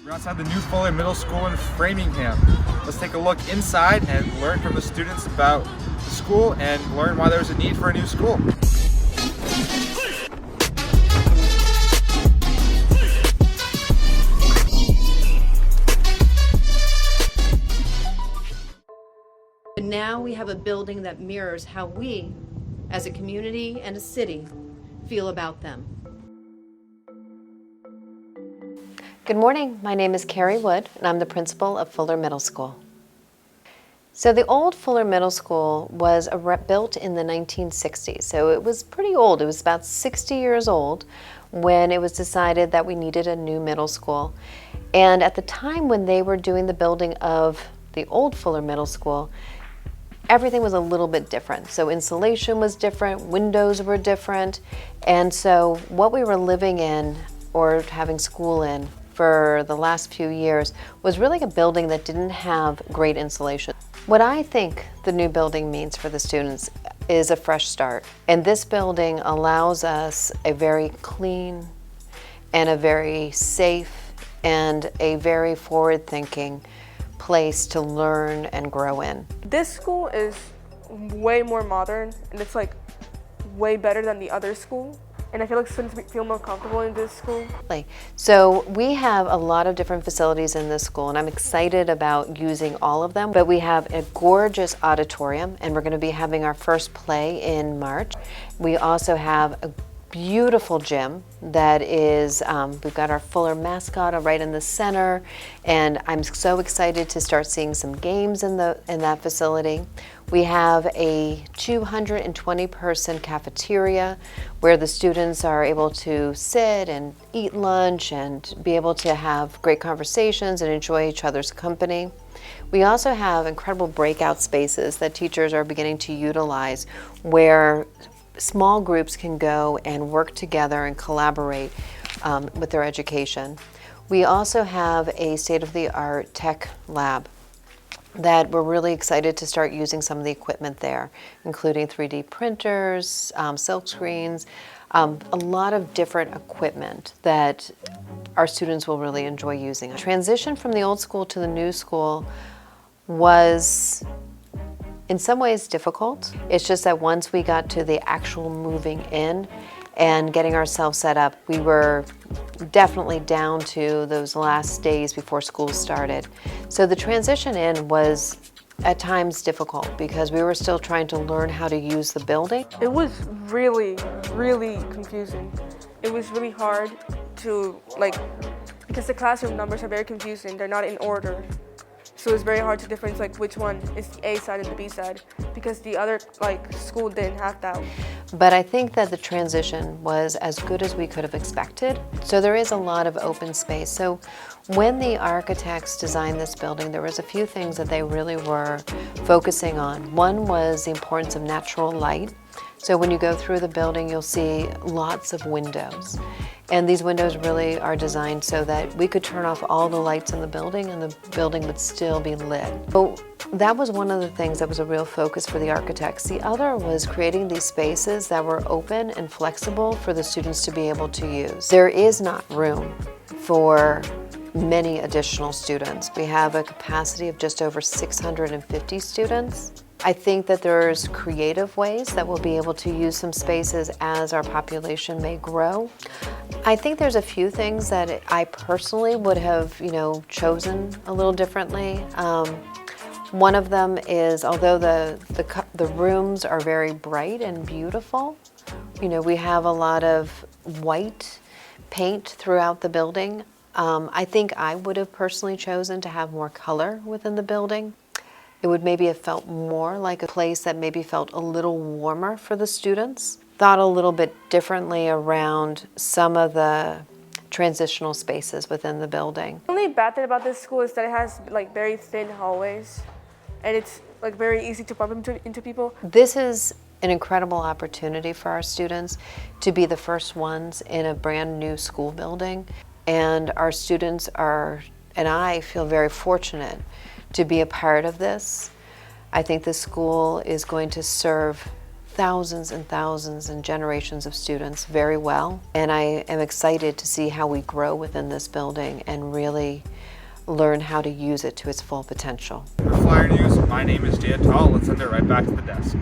We're outside the new Fuller Middle School in Framingham. Let's take a look inside and learn from the students about the school and learn why there's a need for a new school. And now we have a building that mirrors how we, as a community and a city, feel about them. Good morning, my name is Kerry Wood and I'm the principal of Fuller Middle School. So the old Fuller Middle School was built in the 1960s, so it was pretty old. It was about 60 years old when it was decided that we needed a new middle school. And at the time when they were doing the building of the old Fuller Middle School, everything was a little bit different. So insulation was different, windows were different, and so what we were living in or having school in for the last few years was really a building that didn't have great insulation. What I think the new building means for the students is a fresh start. And this building allows us a very clean and a very safe and a very forward-thinking place to learn and grow in. This school is way more modern and it's like way better than the other school. And I feel like students feel more comfortable in this school. So we have a lot of different facilities in this school and I'm excited about using all of them. But we have a gorgeous auditorium and we're going to be having our first play in March. We also have a beautiful gym that is, we've got our Fuller mascot right in the center, and I'm so excited to start seeing some games in that facility. We have a 220-person cafeteria where the students are able to sit and eat lunch and be able to have great conversations and enjoy each other's company. We also have incredible breakout spaces that teachers are beginning to utilize where small groups can go and work together and collaborate with their education. We also have a state-of-the-art tech lab that we're really excited to start using some of the equipment there, including 3D printers, silk screens, a lot of different equipment that our students will really enjoy using. Transition from the old school to the new school was in some ways difficult. It's just that once we got to the actual moving in and getting ourselves set up, we were definitely down to those last days before school started. So the transition in was at times difficult because we were still trying to learn how to use the building. It was really, really confusing. It was really hard to, because the classroom numbers are very confusing. They're not in order. So it's very hard to differentiate which one is the A side and the B side because the other school didn't have that. But I think that the transition was as good as we could have expected. So there is a lot of open space. So when the architects designed this building, there was a few things that they really were focusing on. One was the importance of natural light. So when you go through the building, you'll see lots of windows. And these windows really are designed so that we could turn off all the lights in the building and the building would still be lit. So that was one of the things that was a real focus for the architects. The other was creating these spaces that were open and flexible for the students to be able to use. There is not room for many additional students. We have a capacity of just over 650 students. I think that there's creative ways that we'll be able to use some spaces as our population may grow. I think there's a few things that I personally would have, chosen a little differently. One of them is, although the rooms are very bright and beautiful, we have a lot of white paint throughout the building. I think I would have personally chosen to have more color within the building. It would maybe have felt more like a place that maybe felt a little warmer for the students. Thought a little bit differently around some of the transitional spaces within the building. The only bad thing about this school is that it has very thin hallways and it's very easy to bump into people. This is an incredible opportunity for our students to be the first ones in a brand new school building. And our students and I feel very fortunate to be a part of this. I think the school is going to serve thousands and thousands and generations of students very well. And I am excited to see how we grow within this building and really learn how to use it to its full potential. For Flyer News, my name is Jay Tall. Let's send it right back to the desk.